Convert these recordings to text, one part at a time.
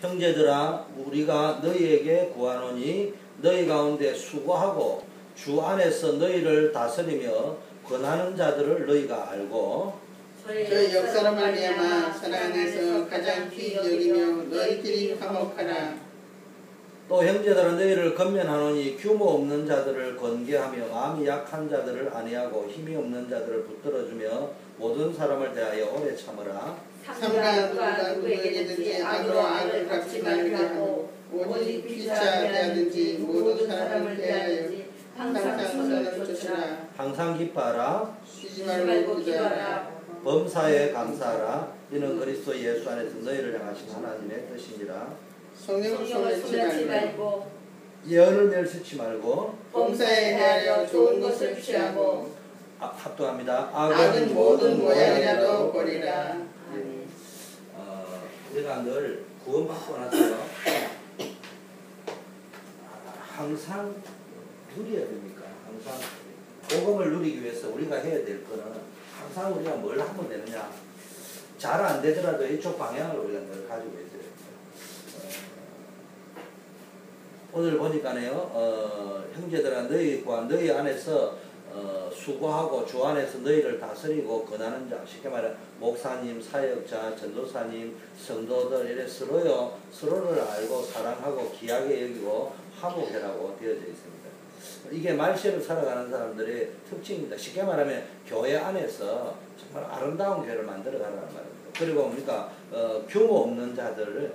형제들아 우리가 너희에게 구하노니 너희 가운데 수고하고 주 안에서 너희를 다스리며 권하는 자들을 너희가 알고 저희 옆사람을 말미암아 사랑 안에서 가장 귀히 여기며 너희끼리 화목하라. 또 형제들은 너희를 건면하노니 규모 없는 자들을 권계하며 마음이 약한 자들을 안위하고 힘이 없는 자들을 붙들어주며 모든 사람을 대하여 오래 참으라. 삼가 누가 누구에게든지 악으로 악을 갚지 말게 하고 오직 피차 대하든지 모든 사람을 대하여 항상 선을 쫓으라. 항상 기뻐하라. 쉬지 말고 기도하라. 범사에 감사하라. 이는 그리스도 예수 안에서 너희를 향하신 하나님의 뜻이니라. 성령을 멸시하지 말고 예언을 멸시치 말고 범사에 대하여 좋은 것을 취하고 합동합니다. 악은 모든 모양이라도 버리라. 우리가 늘 구원받고 나서 항상 누려야 됩니까? 항상 복음을 누리기 위해서 우리가 해야 될 거는 항상 우리가 뭘 하면 되느냐? 잘 안 되더라도 이쪽 방향을 우리가 늘 가지고 있어야 됩니다. 오늘 보니까요, 형제들아 너희 안에서 수고하고 주 안에서 너희를 다스리고 권하는 자, 쉽게 말해 목사님, 사역자, 전도사님, 성도들 이래 서로를 알고 사랑하고 귀하게 여기고 화목해라고 되어져 있습니다. 이게 말세를 살아가는 사람들의 특징입니다. 쉽게 말하면 교회 안에서 정말 아름다운 교회를 만들어가라는 말입니다. 그리고 뭡니까 규모 없는 자들을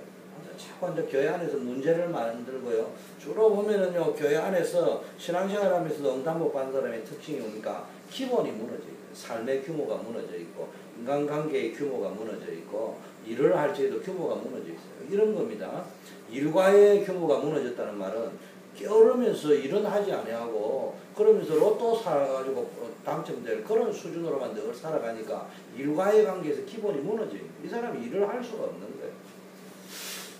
자꾸 이제 교회 안에서 문제를 만들고요. 주로 보면은요, 교회 안에서 신앙생활 하면서도 응답 못 받는 사람의 특징이 뭡니까? 기본이 무너져 있고, 삶의 규모가 무너져 있고, 인간관계의 규모가 무너져 있고, 일을 할 때에도 규모가 무너져 있어요. 이런 겁니다. 일과의 규모가 무너졌다는 말은 게으르면서 일은 하지 아니하고, 그러면서 로또 사가지고 당첨될 그런 수준으로만 늘 살아가니까 일과의 관계에서 기본이 무너져요. 이 사람이 일을 할 수가 없는 거예요.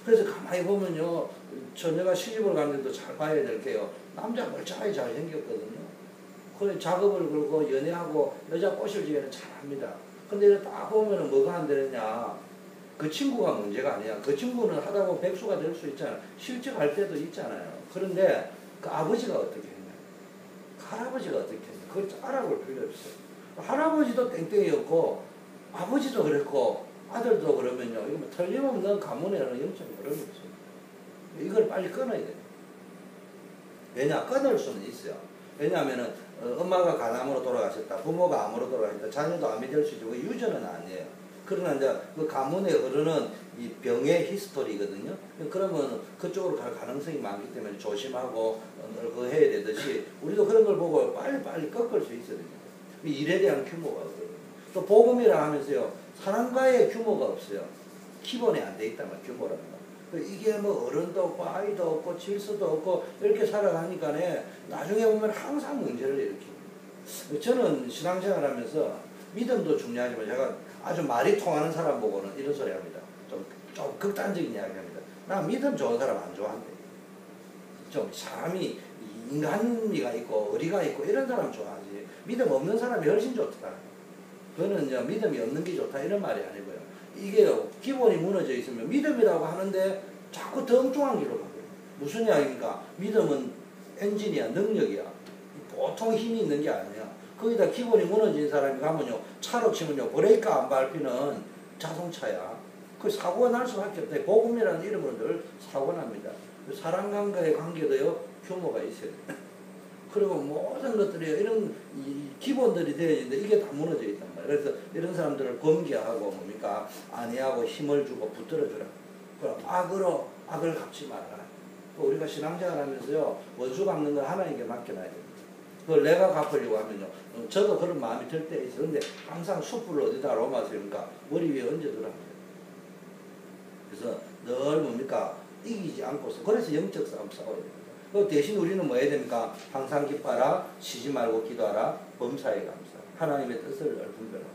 그래서 가만히 보면요, 처녀가 시집을 가는데도 잘 봐야 될 게요. 남자 멀쩡하게 잘 생겼거든요. 그래 작업을 걸고 연애하고 여자 꼬실 적에는 잘합니다. 근데 이거 딱 보면은 뭐가 안 되느냐. 그 친구가 문제가 아니야. 그 친구는 하다 보면 백수가 될 수 있잖아요. 실직할 때도 있잖아요. 그런데 그 아버지가 어떻게 했냐. 그 할아버지가 어떻게 했냐. 그걸 알아볼 필요 없어요. 할아버지도 땡땡이었고 아버지도 그랬고 아들도 그러면요, 이거 뭐 틀림없는 가문에는 영적인 그런 게 있어요. 이걸 빨리 끊어야 돼요. 왜냐? 끊을 수는 있어요. 왜냐하면은, 엄마가 간암으로 돌아가셨다, 부모가 암으로 돌아가셨다, 자녀도 암이 될 수 있고, 유전은 아니에요. 그러나 이제 그 가문에 흐르는 이 병의 히스토리거든요. 그러면 그쪽으로 갈 가능성이 많기 때문에 조심하고, 그 해야 되듯이, 우리도 그런 걸 보고 빨리 꺾을 수 있어야 됩니다. 일에 대한 규모가 없거든요. 또 복음이라 하면서요, 사람과의 규모가 없어요. 기본이 안 돼 있단 말이에요. 규모라는 거. 이게 뭐 어른도 없고 아이도 없고 질서도 없고 이렇게 살아가니까네 나중에 보면 항상 문제를 일으킵니다. 저는 신앙생활 하면서 믿음도 중요하지만 제가 아주 말이 통하는 사람 보고는 이런 소리 합니다. 좀 극단적인 이야기 합니다. 나 믿음 좋은 사람 안 좋아한대. 좀 사람이 인간미가 있고 의리가 있고 이런 사람 좋아하지. 믿음 없는 사람이 훨씬 좋더라. 그거는 이제 믿음이 없는 게 좋다 이런 말이 아니고요. 이게 기본이 무너져 있으면 믿음이라고 하는데 자꾸 더 엉뚱한 길로 가고요. 무슨 이야기입니까? 믿음은 엔진이야, 능력이야. 보통 힘이 있는 게 아니야. 거기다 기본이 무너진 사람이 가면요, 차로 치면요, 브레이크 안 밟히는 자동차야. 그 사고가 날 수밖에 없다. 복음이라는 이름으로 늘 사고 납니다. 사람과의 관계도요, 규모가 있어야 돼. 그리고 모든 것들이 이런 기본들이 되어 있는데 이게 다 무너져 있단 말이에요. 그래서 이런 사람들을 권계하고 뭡니까? 안위하고 힘을 주고 붙들어주라. 그럼 악을 갚지 말아라. 우리가 신앙생활 하면서요, 원수 갚는 걸 하나님께 맡겨놔야 됩니다. 그걸 내가 갚으려고 하면요, 저도 그런 마음이 들 때 있어요. 근데 항상 숯불을 어디다 놓아놨으니까 머리 위에 얹어두라. 그래서 늘 뭡니까? 이기지 않고서. 그래서 영적 싸움 싸워야 됩니다. 그 대신 우리는 뭐 해야 됩니까? 항상 기뻐하라, 쉬지 말고 기도하라, 범사에 감사. 하나님의 뜻을 늘 분별하고.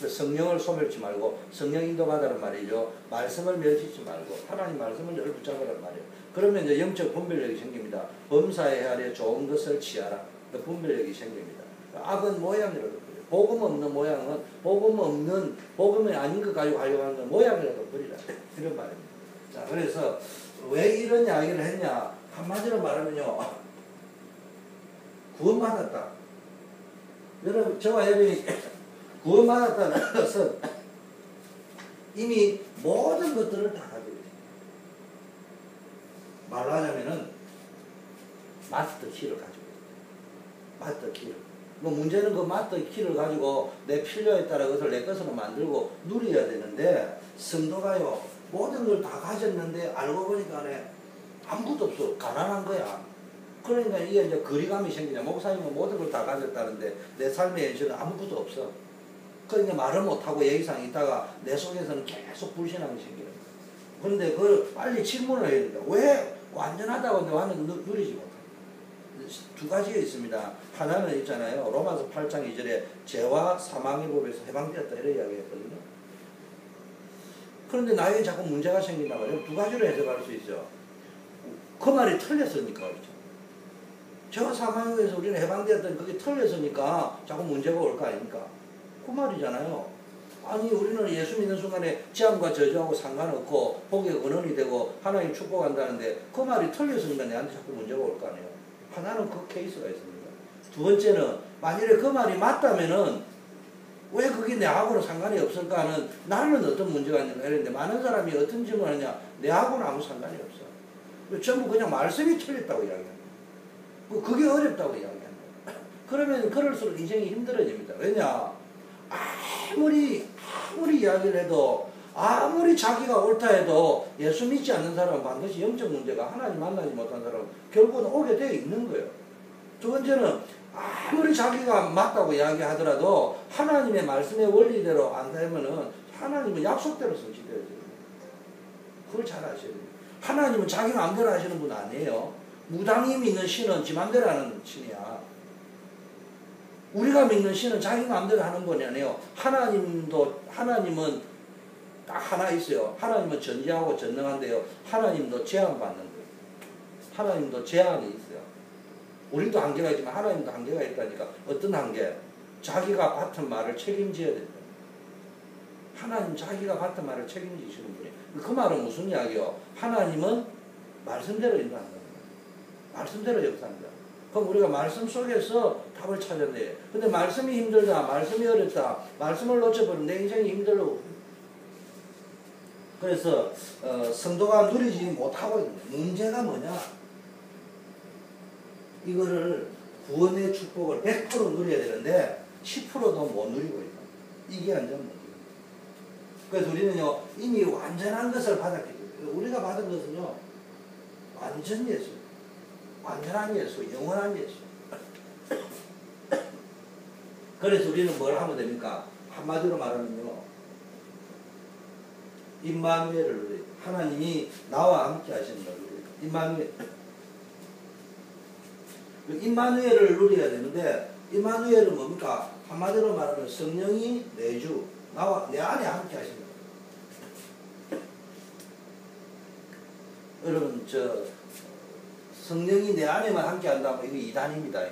성령을 소멸치 말고 성령 인도받으란 말이죠. 말씀을 멸치지 말고 하나님 말씀을 늘 붙잡으란 말이에요. 그러면 이제 영적 분별력이 생깁니다. 범사에 헤아려 좋은 것을 취하라. 그 분별력이 생깁니다. 악은 모양이라도 버려. 복음 없는 모양은 복음이 아닌 것 가지고 하려고 하는 건 모양이라도 버리라. 이런 말입니다. 자, 그래서 왜 이런 이야기를 했냐? 한마디로 말하면요. 구원받았다. 여러분, 저와 여러분이 구원받았다는 것은 이미 모든 것들을 다 가지고 있어요. 말로 하자면은 마스터 키를 가지고 있어요. 마스터 키를. 뭐 문제는 그 마스터 키를 가지고 내 필요에 따라 그것을 내 것으로 만들고 누려야 되는데, 성도가요 모든 걸 다 가졌는데 알고 보니까 아무것도 없어. 가난한 거야. 그러니까 이게 이제 거리감이 생기냐. 목사님은 모든 걸 다 가졌다는데 내 삶의 현실은 아무것도 없어. 그러니까 말을 못하고 얘기상 있다가 내 속에서는 계속 불신함이 생기는 거야. 그런데 그걸 빨리 질문을 해야 된다. 왜 완전하다고 내 완전 누리지 못해? 두 가지가 있습니다. 하나는 있잖아요. 로마서 8장 2절에 죄와 사망의 법에서 해방되었다 이렇게 이야기했거든요. 그런데 나에게 자꾸 문제가 생긴다 말이에요. 두 가지로 해석할 수 있죠. 그 말이 틀렸으니까 그렇죠. 죄와 사망에 의해서 우리는 해방되었더니 그게 틀렸으니까 자꾸 문제가 올 거 아닙니까? 그 말이잖아요. 아니 우리는 예수 믿는 순간에 재앙과 저주하고 상관없고 복의 근원이 되고 하나님 축복한다는데 그 말이 틀렸으니까 내한테 자꾸 문제가 올 거 아니에요. 하나는 그 케이스가 있습니다. 두 번째는 만일에 그 말이 맞다면은 왜 그게 내하고는 상관이 없을까 하는, 나는 어떤 문제가 있는가 이랬는데 많은 사람이 어떤 질문을 하냐. 내하고는 아무 상관이 없어. 전부 그냥 말씀이 틀렸다고 이야기합니다. 그게 어렵다고 이야기합니다. 그러면 그럴수록 인생이 힘들어집니다. 왜냐? 아무리 이야기를 해도, 아무리 자기가 옳다 해도 예수 믿지 않는 사람은 반드시 영적 문제가, 하나님 만나지 못한 사람은 결국은 오게 되어 있는 거예요. 두 번째는 아무리 자기가 맞다고 이야기하더라도 하나님의 말씀의 원리대로 안 되면은 하나님은 약속대로 성취되어야 돼요. 그걸 잘 아셔야 돼요. 하나님은 자기 마음대로 하시는 분 아니에요. 무당이 믿는 신은 지 마음대로 하는 신이야. 우리가 믿는 신은 자기 마음대로 하는 분이 아니에요. 하나님은 딱 하나 있어요. 하나님은 전지하고 전능한데요. 하나님도 제한받는 거예요. 하나님도 제한이 있어요. 우리도 한계가 있지만 하나님도 한계가 있다니까. 어떤 한계? 자기가 받은 말을 책임져야 된다. 하나님 자기가 받은 말을 책임지시는 분이에요. 그 말은 무슨 이야기요? 하나님은 말씀대로 인도한다. 말씀대로 역사한다. 그럼 우리가 말씀 속에서 답을 찾아내요. 근데 말씀이 힘들다, 말씀이 어렵다, 말씀을 놓쳐버리면 내 인생이 힘들고. 그래서 성도가 누리지 못하고 있는 문제가 뭐냐? 이거를 구원의 축복을 100% 누려야 되는데 10%도 못 누리고 있다. 이게 완전 문제입니다. 그래서 우리는요 이미 완전한 것을 받았기 때문에, 우리가 받은 것은요 완전 예수, 완전한 예수, 영원한 예수. 그래서 우리는 뭘 하면 됩니까? 한마디로 말하면요, 임마누엘을 누려요. 하나님이 나와 함께 하시는 걸 누려요. 임마누엘을 누려야 되는데, 임마누엘은 뭡니까? 한마디로 말하면 성령이 내주, 내 안에 함께 하시는 거예요. 여러분, 성령이 내 안에만 함께 한다면 이거 이단입니다.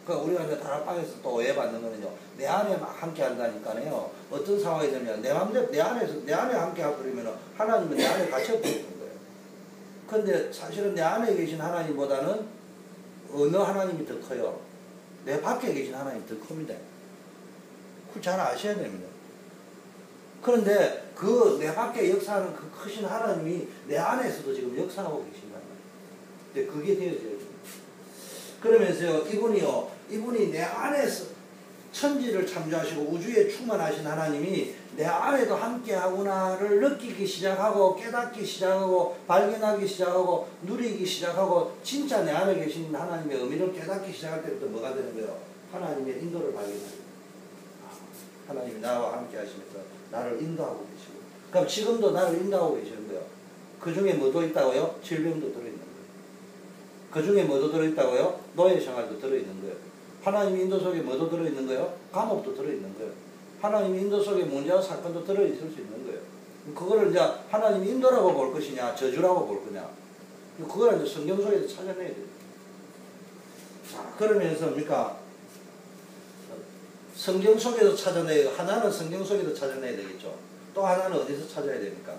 그러니까 우리가 이제 다락방에서 또 오해받는 거는요, 내 안에 함께 한다니까요, 어떤 상황이 되면 내 안에 함께 하버리면 하나님은 내 안에 갇혀버리는 거예요. 근데 사실은 내 안에 계신 하나님보다는 어느 하나님이 더 커요? 내 밖에 계신 하나님이 더 큽니다. 그걸 잘 아셔야 됩니다. 그런데 그 내 밖에 역사하는 그 크신 하나님이 내 안에서도 지금 역사하고 계신다. 근데 그게 되어져야 됩니다. 그러면서요, 이분이 내 안에서 천지를 창조하시고 우주에 충만하신 하나님이 내 안에도 함께하구나를 느끼기 시작하고, 깨닫기 시작하고, 발견하기 시작하고, 누리기 시작하고, 진짜 내 안에 계신 하나님의 의미를 깨닫기 시작할 때부터 뭐가 되는 거예요? 하나님의 인도를 발견하는 거예요. 하나님이 나와 함께 하시면서 나를 인도하고 계시고, 그럼 지금도 나를 인도하고 계시는 거예요. 그 중에 뭐도 있다고요? 질병도 들어있는 거예요. 그 중에 뭐도 들어있다고요? 노예 생활도 들어있는 거예요. 하나님 인도 속에 뭐도 들어있는 거예요? 감옥도 들어있는 거예요. 하나님 인도 속에 문제와 사건도 들어있을 수 있는 거예요. 그거를 이제 하나님 인도라고 볼 것이냐, 저주라고 볼 거냐. 그걸 이제 성경 속에서 찾아내야 돼요. 자, 그러면서 뭡니까? 성경 속에서 찾아내야, 하나는 성경 속에서 찾아내야 되겠죠. 또 하나는 어디서 찾아야 됩니까?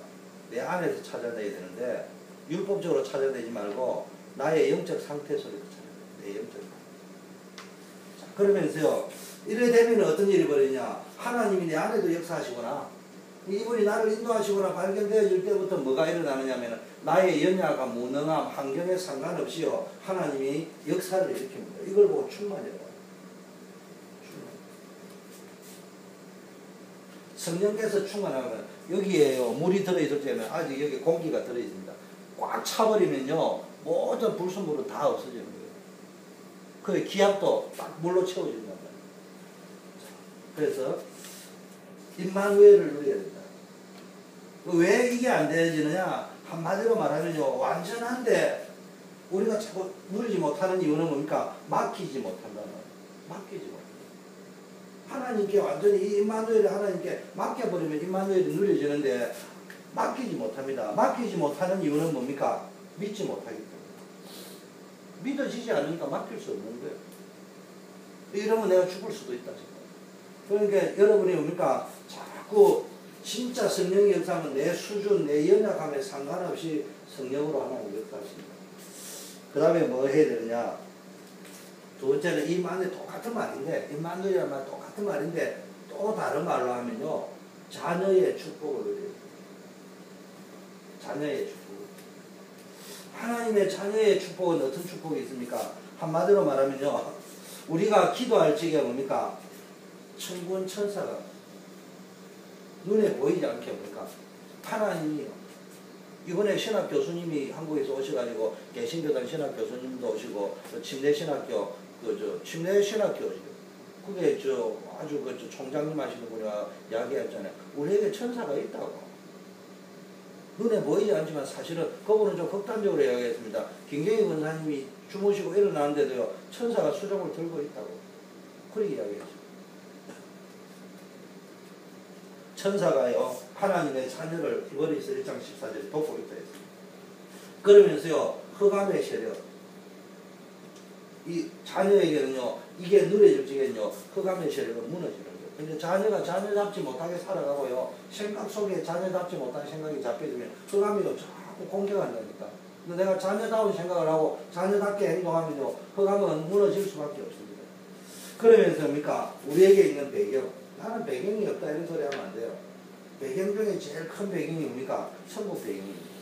내 안에서 찾아내야 되는데 율법적으로 찾아내지 말고 나의 영적 상태 속에서 찾아내야 돼. 내 영적 상태. 자, 그러면서요. 이래 되면 어떤 일이 벌어지냐. 하나님이 내 안에도 역사하시구나. 이분이 나를 인도하시거나 발견되어질 때부터 뭐가 일어나느냐면 나의 연약함, 무능함, 환경에 상관없이요. 하나님이 역사를 일으킵니다. 이걸 보고 충만이라고 합니다. 성령께서 충만하면 여기에요. 물이 들어있을 때는 아직 여기 공기가 들어있습니다. 꽉 차버리면요. 모든 불순물은 다 없어지는 거예요. 그 기압도 딱 물로 채워진단 말이에요. 그래서 임마누엘을 누려야 된다. 왜 이게 안 되어지느냐? 한마디로 말하면요. 완전한데 우리가 자꾸 누리지 못하는 이유는 뭡니까? 맡기지 못한다는 거예요. 맡기지 못한다. 하나님께 완전히 이 임마누엘을 하나님께 맡겨버리면 임마누엘이 누려지는데 맡기지 못합니다. 맡기지 못하는 이유는 뭡니까? 믿지 못하기 때문에. 믿어지지 않으니까 맡길 수 없는 거예요. 이러면 내가 죽을 수도 있다. 그러니까 여러분이 뭡니까? 자꾸 진짜 성령의 역사는 내 수준, 내 연약함에 상관없이 성령으로 하나님 역사하십니다. 그 다음에 뭐 해야 되느냐? 두 번째는 이 말이 똑같은 말인데, 임마누엘이란 말 똑같은 말인데, 또 다른 말로 하면요. 자녀의 축복을 누려요. 자녀의 축복. 하나님의 자녀의 축복은 어떤 축복이 있습니까? 한마디로 말하면요. 우리가 기도할 적에 뭡니까? 천군 천사가 눈에 보이지 않게 뭡니까? 하나님이요. 이번에 신학 교수님이 한국에서 오셔가지고 개신교단 신학 교수님도 오시고 침례 신학교 침례 신학교 그게 아주 총장님 하시는 분이 이야기했잖아요. 우리에게 천사가 있다고. 눈에 보이지 않지만 사실은 그거는 좀 극단적으로 이야기했습니다. 김경희 권사님이 주무시고 일어나는데도요 천사가 수정을 들고 있다고 그렇게 이야기했죠. 천사가요 하나님의 자녀를 히브리서 1장 14절에 돕고 있다 했습니다. 그러면서요 흑암의 세력 이 자녀에게는요 이게 누려질 적에는요 흑암의 세력은 무너지는 거예요. 근데 자녀가 자녀답지 못하게 살아가고요 생각 속에 자녀답지 못한 생각이 잡혀지면 흑암이요 자꾸 공격한다니까. 근데 내가 자녀다운 생각을 하고 자녀답게 행동하면요 흑암은 무너질 수밖에 없습니다. 그러면서 뭡니까 우리에게 있는 배경 나는 배경이 없다 이런 소리 하면 안 돼요. 배경 중에 제일 큰 배경이 뭡니까? 천국 배경입니다.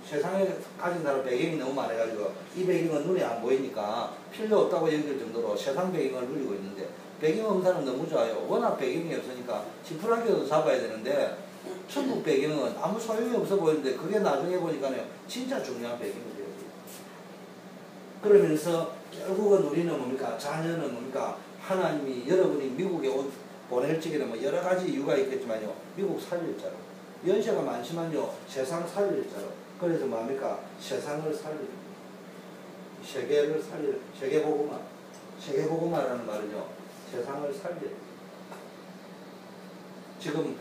세상에 가진 사람 배경이 너무 많아가지고 이 배경은 눈에 안 보이니까 필요 없다고 여길 정도로 세상 배경을 누리고 있는데 배경 없는 사람은 너무 좋아요. 워낙 배경이 없으니까 지푸라기도 잡아야 되는데 천국 배경은 아무 소용이 없어 보이는데 그게 나중에 보니까요 진짜 중요한 배경이 돼요. 그러면서 결국은 우리는 뭡니까? 자녀는 뭡니까? 하나님이 여러분이 미국에 보낼 적에는 뭐 여러 가지 이유가 있겠지만요. 미국 살릴 자로. 연세가 많지만요. 세상 살릴 자로. 그래서 뭡니까? 세상을 살리는 세계를 살리는 세계복음화. 세계복음화라는 말은요. 세상을 살리는 지금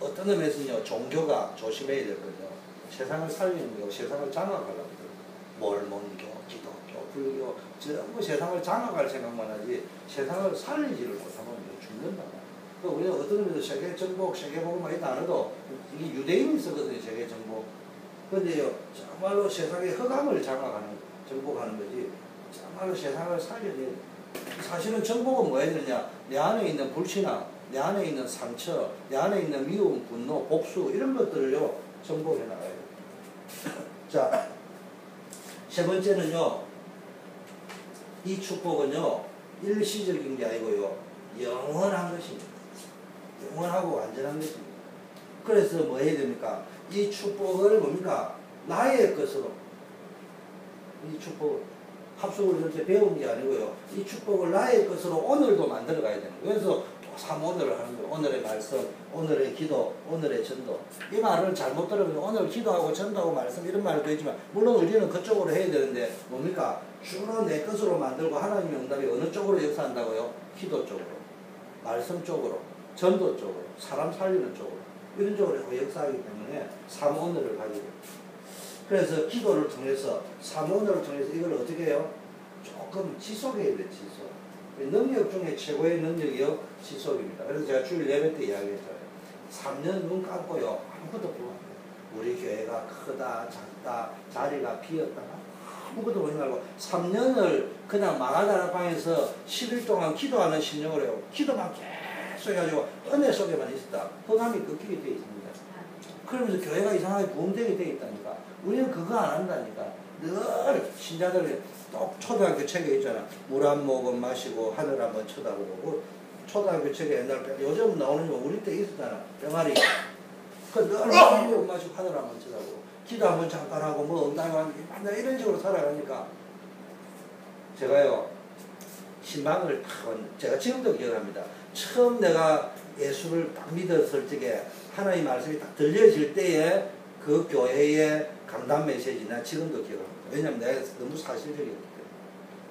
어떤 의미에서는요. 종교가 조심해야 되거든요. 세상을 살리는 거 세상을 장악하려고 몰몬교, 기독교, 불교 전부 세상을 장악할 생각만 하지 세상을 살리지를 못하면 죽는다. 우리가 어떤 의미에서 세계 정복, 세계복음화 이 단어도 이게 유대인이 쓰거든요. 세계 정복. 근데요, 정말로 세상의 흑암을 장악하는, 정복하는 거지. 정말로 세상을 살려내야 사실은 정복은 뭐 해야 되느냐? 내 안에 있는 불신앙, 내 안에 있는 상처, 내 안에 있는 미움, 분노, 복수 이런 것들을요 정복해 나가야 돼요. 자, 세 번째는요. 이 축복은요. 일시적인 게 아니고요. 영원한 것입니다. 영원하고 완전한 것입니다. 그래서 뭐 해야 됩니까? 이 축복을 뭡니까? 나의 것으로 이 축복을 합숙을 그렇게 배운 게 아니고요. 이 축복을 나의 것으로 오늘도 만들어 가야 되는 거예요. 그래서 삼오늘을 하는 거예요. 오늘의 말씀, 오늘의 기도, 오늘의 전도. 이 말을 잘못 들으면 오늘 기도하고 전도하고 말씀 이런 말도 있지만 물론 우리는 그쪽으로 해야 되는데 뭡니까? 주로 내 것으로 만들고 하나님의 응답이 어느 쪽으로 역사한다고요? 기도 쪽으로, 말씀 쪽으로, 전도 쪽으로, 사람 살리는 쪽으로 이런 쪽으로 역사하기 때문에 삼오늘을 가지고 그래서 기도를 통해서 삼오늘을 통해서 이걸 어떻게 해요? 조금 지속해야 돼. 지속. 능력 중에 최고의 능력이요 지속입니다. 그래서 제가 주일 예배 때 이야기했잖아요. 3년 눈 감고요. 아무것도 보고 안 돼요. 우리 교회가 크다, 작다, 자리가 비었다. 아무것도 보지 말고 3년을 그냥 망하다락방에서 10일 동안 기도하는 심령을 해요. 기도만 계속 해가지고 은혜 속에만 있었다. 흑암이 꺾이게 되어 있습니다. 그러면서 교회가 이상하게 부흥되게 되어 있다니까. 우리는 그거 안 한다니까. 늘 신자들 또 초등학교 책에 있잖아. 물 한 모금 마시고 하늘 한번 쳐다보고. 초등학교 책에 옛날 요즘 나오는 거 우리 때 있었잖아. 병아리. 늘 물 한 모금 마시고 하늘 한번 쳐다보고. 기도 한번 잠깐 하고 뭐 엉덩이 만나 이런 식으로 살아가니까 제가요 신방을 제가 지금도 기억합니다. 처음 내가 예수를 딱 믿었을 적에 하나님 말씀이 딱 들려질 때에 그 교회의 강단 메시지나 지금도 기억합니다. 왜냐하면 내가 너무 사실적이었기 때문에.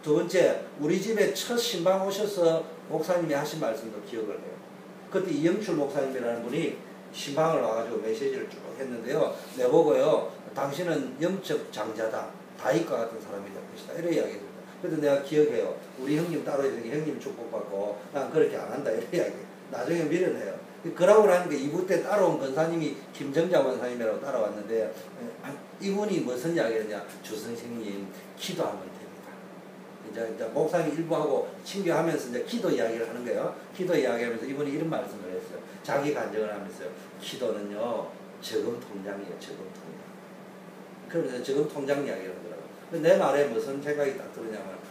두 번째, 우리 집에 첫 신방 오셔서 목사님이 하신 말씀도 기억을 해요. 그때 이영출 목사님이라는 분이 신방을 와가지고 메시지를 쭉 했는데요. 내보고요, 당신은 영적 장자다. 다윗과 같은 사람이 될 것이다. 이런 이야기 했습니다. 그래서 내가 기억해요. 우리 형님 따로 있으니 형님 축복받고 난 그렇게 안 한다. 이런 이야기. 나중에 밀어내요. 그러고 나니까 2부 때 따라온 권사님이 김정자 권사님이라고 따라왔는데 이분이 무슨 이야기 했냐. 주 선생님 기도하면 됩니다. 이제 목사님 일부하고 친교하면서 이제 기도 이야기를 하는 거예요. 기도 이야기하면서 이분이 이런 말씀을 했어요. 자기 간증을 하면서요. 기도는요. 저금 통장이에요. 저금 통장. 그러면서 저금 통장 이야기를 하더라고요. 내 말에 무슨 생각이 딱 들으냐면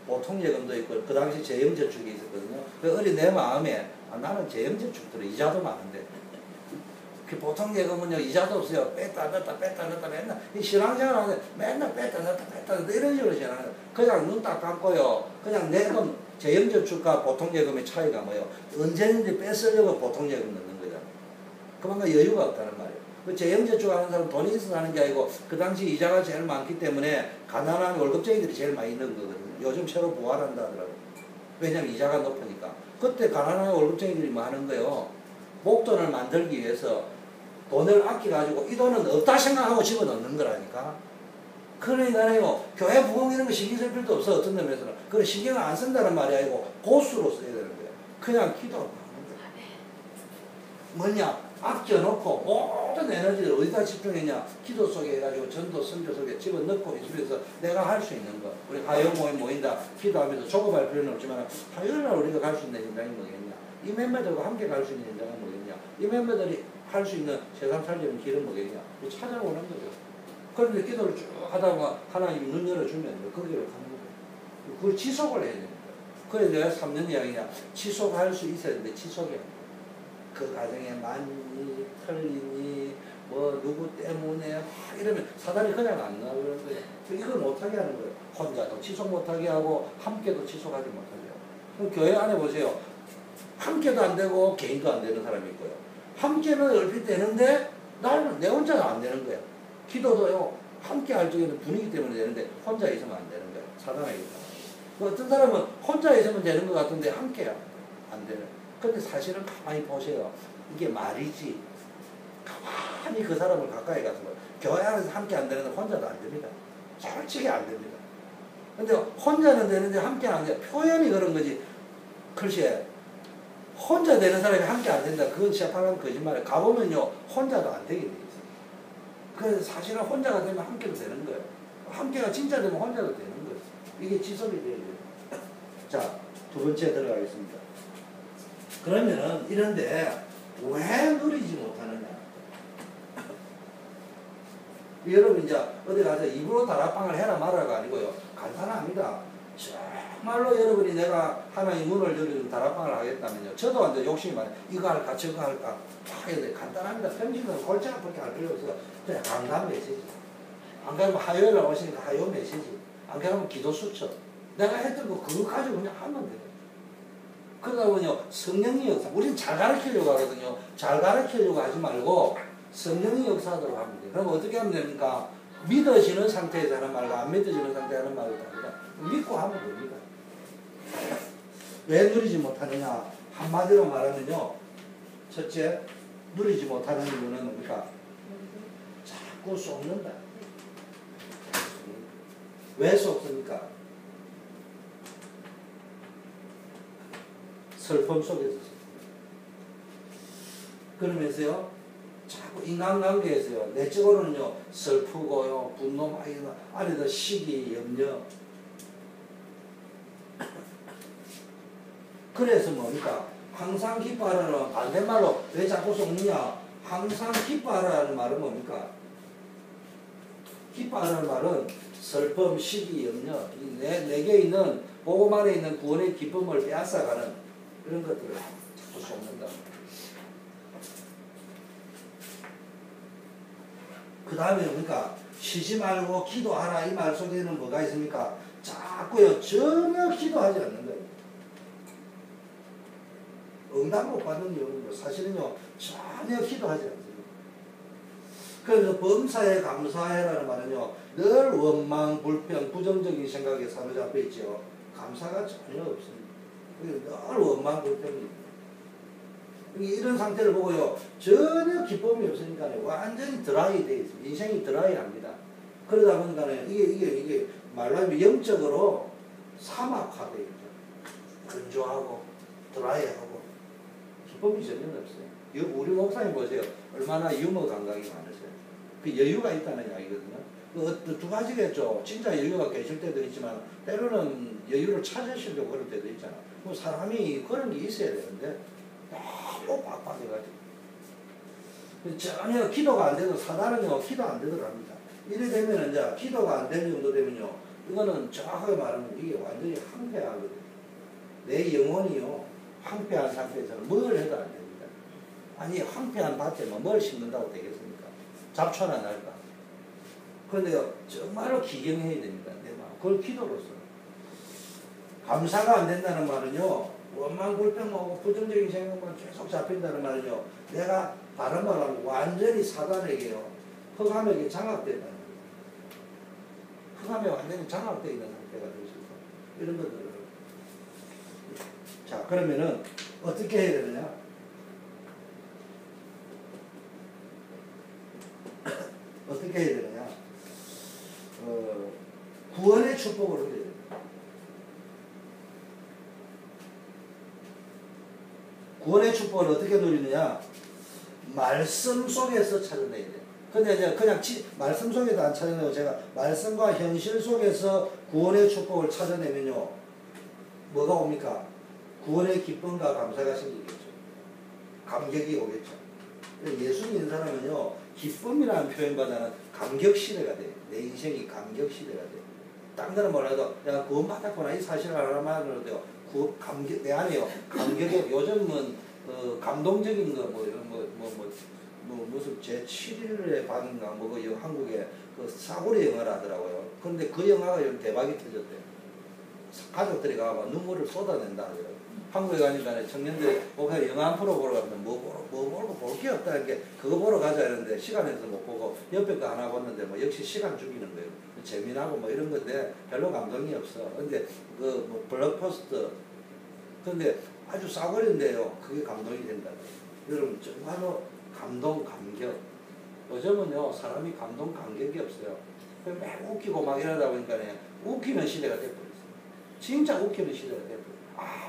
보통 예금도 있고 그 당시 재형저축이 있었거든요. 어린 내 마음에 나는 재형저축 들어 이자도 많은데 그 보통 예금은요 이자도 없어요. 뺐다 넣었다 뺐다 넣었다 맨날 이 신앙생활 하는데 맨날 뺐다 넣었다 뺐다 넣었다 이런 식으로 신앙을 그냥 눈 딱 감고요. 그냥 내 돈 재형저축과 보통 예금의 차이가 뭐예요? 언제든지 뺏으려고 보통 예금 넣는 거잖아요. 그만큼 여유가 없다는 말이에요. 그 재형저축 하는 사람 돈이 있어서 하는 게 아니고 그 당시 이자가 제일 많기 때문에 가난한 월급쟁이들이 제일 많이 넣은 거거든요. 요즘 새로 부활한다 하더라고요. 왜냐면 이자가 높으니까. 그때 가난한 월급쟁이들이 뭐 하는 거예요? 목돈을 만들기 위해서 돈을 아껴가지고 이 돈은 없다 생각하고 집어넣는 거라니까. 그러니까요, 교회 부흥 이런 거 신경 쓸 필요도 없어. 어떤 면에서는. 그걸 신경을 안 쓴다는 말이 아니고 고수로 써야 되는 거예요. 그냥 기도하는 거예요. 뭐냐? 아껴놓고 모든 에너지를 어디다 집중했냐? 기도 속에 해가지고 전도 선교 속에 집어넣고 있으면서 내가 할 수 있는 거. 우리 화요 모임 모인다. 기도하면서 조급할 필요는 없지만 화요일날 우리가 갈 수 있는 현장이 뭐겠냐? 이 멤버들과 함께 갈 수 있는 현장은 뭐겠냐? 이 멤버들이 할 수 있는 세상 살리는 길은 뭐겠냐? 찾아오는 거죠. 그런데 기도를 쭉 하다 보면 하나님이 눈 열어주면 거기로 가는 거예요. 그걸 지속을 해야 됩니다. 그래서 내가 3년 이야기냐? 지속할 수 있어야 되는데 지속이 안 돼요. 그 가정에 맞니, 틀리니, 뭐, 누구 때문에, 이러면 사단이 그냥 안 나오는 거예요. 이걸 못하게 하는 거예요. 혼자도 지속 못하게 하고, 함께도 지속하지 못하게 하고. 그럼 교회 안에 보세요. 함께도 안 되고, 개인도 안 되는 사람이 있고요. 함께는 얼핏 되는데, 나는 내 혼자가 안 되는 거예요. 기도도요, 함께 할 적에는 분위기 때문에 되는데, 혼자 있으면 안 되는 거예요. 사단에게 있으면. 어떤 사람은 혼자 있으면 되는 것 같은데, 함께 안 되는 거예요. 근데 사실은 가만히 보세요. 이게 말이지. 가만히 그 사람을 가까이 가서 교회 안에서 함께 안 되는데 혼자도 안 됩니다. 솔직히 안 됩니다. 근데 혼자는 되는데 함께 안 돼. 표현이 그런 거지. 글쎄, 혼자 되는 사람이 함께 안 된다. 그건 시작하면 거짓말이에요. 가보면요, 혼자도 안 되게 돼 있어요. 그래서 사실은 혼자가 되면 함께도 되는 거예요. 함께가 진짜 되면 혼자도 되는 거예요. 이게 지속이 돼야 돼요. 자, 두 번째 들어가겠습니다. 그러면은 이런데 왜 누리지 못하느냐? 여러분 이제 어디 가서 입으로 다락방을 해라 말아가 아니고요. 간단합니다. 정말로 여러분이 내가 하나님 문을 열어주는 다락방을 하겠다면요. 저도 이제 욕심이 많아요. 이거 할까 저거 할까. 간단합니다. 편집은 골치 아프게 할 필요 없어요. 그냥 강단 메시지. 안 그러면 화요일에 오시니까 화요 메시지. 안 그러면 기도 수첩. 내가 했던 거 그거 가지고 그냥 하면 돼요. 그러다 보면요, 성령의 역사, 우리는 잘 가르치려고 하거든요. 잘 가르치려고 하지 말고 성령의 역사하도록 하면 돼요. 그럼 어떻게 하면 됩니까? 믿어지는 상태에서 하는 말과 안 믿어지는 상태에서 하는 말이 다르다. 믿고 하면 됩니다. 왜 누리지 못하느냐? 한마디로 말하면요, 첫째, 누리지 못하는 이유는 뭡니까? 자꾸 쏟는다. 왜 쏟습니까? 슬픔 속에서 그러면서요, 자꾸 인간관계에서요, 내적으로는요, 슬프고요, 분노 많이 나, 안에도 시기, 염려. 그래서 뭡니까? 항상 기뻐하라는 반대말로 왜 자꾸 속느냐? 항상 기뻐하라는 말은 뭡니까? 기뻐하라는 말은 슬픔, 시기, 염려, 내게 있는 복음 안에 있는 구원의 기쁨을 빼앗아가는 그런 것들을 자꾸 속는다. 그 다음에 뭡니까? 쉬지 말고 기도하라 이 말 속에는 뭐가 있습니까? 자꾸요 전혀 기도하지 않는 거예요. 응답 못 받는 이유는 사실은요 전혀 기도하지 않습니다. 그래서 범사에 감사해라는 말은요 늘 원망, 불평, 부정적인 생각에 사로잡혀 있죠. 감사가 전혀 없습니다. 늘 원망, 불평입니다. 이런 상태를 보고요 전혀 기쁨이 없으니까 완전히 드라이 되어 있습니다. 인생이 드라이합니다. 그러다 보니까 이게 말로 하면 영적으로 사막화되어 있죠. 건조하고 드라이하고 기쁨이 전혀 없어요. 우리 목사님 보세요. 얼마나 유머 감각이 많으세요. 그 여유가 있다는 이야기거든요. 두 가지겠죠. 진짜 여유가 계실 때도 있지만 때로는 여유를 찾으시려고 그럴 때도 있잖아. 뭐 사람이 그런 게 있어야 되는데 너무 빡빡해가지고 전혀 기도가 안 돼도 사단은요 기도 안 되더랍니다. 이래 되면 이제 기도가 안 되는 정도 되면요 이거는 정확하게 말하면 이게 완전히 황폐하거든요. 내 영혼이요 황폐한 상태에서는 뭘 해도 안 됩니다. 아니 황폐한 밭에 뭘 심는다고 되겠습니까? 잡초나 날까? 그런데요 정말로 기경해야 됩니다. 내 마음. 그걸 기도로서. 감사가 안 된다는 말은요 원망 불평하고 부정적인 생각만 계속 잡힌다는 말은요 내가 다른 말하면 완전히 사단에게요 흑암에게 장악된다는 거예요. 흑암에 완전히 장악되어 있는 상태가 될 수 있어요. 이런 것들을. 자 그러면은 어떻게 해야 되느냐? 어떻게 해야 되느냐? 구원의 축복을 얻어야 됩니다. 구원의 축복을 어떻게 누리느냐? 말씀 속에서 찾아내야 돼요. 근데 이제 그냥 말씀 속에도 안 찾아내고 제가 말씀과 현실 속에서 구원의 축복을 찾아내면요. 뭐가 옵니까? 구원의 기쁨과 감사가 생기겠죠. 감격이 오겠죠. 예수 믿는 사람은요. 기쁨이라는 표현보다는 감격 시대가 돼요. 내 인생이 감격 시대가 돼요. 딴 데는 뭐라도 내가 구원 받았구나 이 사실을 알아만으로도요. 감격 내 안에요. 감격에 요즘은 감동적인 거 무슨 제7일의 밤인가 한국에 그 사고리 영화를 하더라고요. 그런데 그 영화가 좀 대박이 터졌대요. 가족들이 가서 눈물을 쏟아낸다 하더라고요. 한국에 가니까 청년들이 영화 한 프로 보러 가면 뭐 보고 볼 게 없다는 게 그거 보러 가자 했는데 시간에서 못 보고 옆에 거 하나 봤는데 뭐 역시 시간 죽이는 거예요. 재미나고 뭐 이런 건데 별로 감동이 없어. 근데 그 블록버스터 근데 아주 싸구려인데요. 그게 감동이 된다. 여러분 정말로 감동, 감격. 요즘은요 사람이 감동, 감격이 없어요. 매 웃기고 막 이러다 보니까 웃기는 시대가 돼버렸어요. 진짜 웃기는 시대가 돼버렸어요.